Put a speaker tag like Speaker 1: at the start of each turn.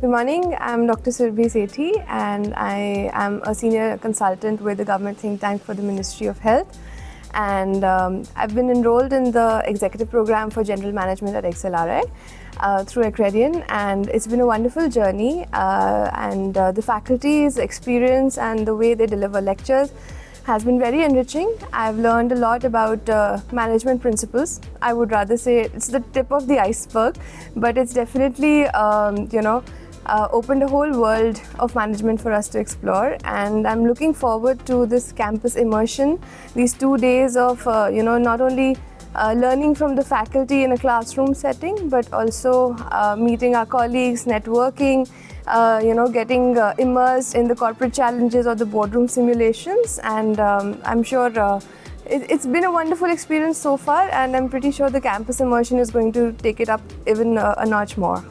Speaker 1: Good morning. I'm Dr. Surbhi Sethi, and I am a senior consultant with the government think tank for the Ministry of Health. And I've been enrolled in the executive program for general management at XLRI through Accredion, and it's been a wonderful journey. The faculty's experience and the way they deliver lectures has been very enriching. I've learned a lot about management principles. I would rather say it's the tip of the iceberg, but it's definitely, opened a whole world of management for us to explore. And I'm looking forward to this campus immersion, these 2 days of, not only learning from the faculty in a classroom setting, but also meeting our colleagues, networking, getting immersed in the corporate challenges or the boardroom simulations. And I'm sure it's been a wonderful experience so far, and I'm pretty sure the campus immersion is going to take it up even a notch more.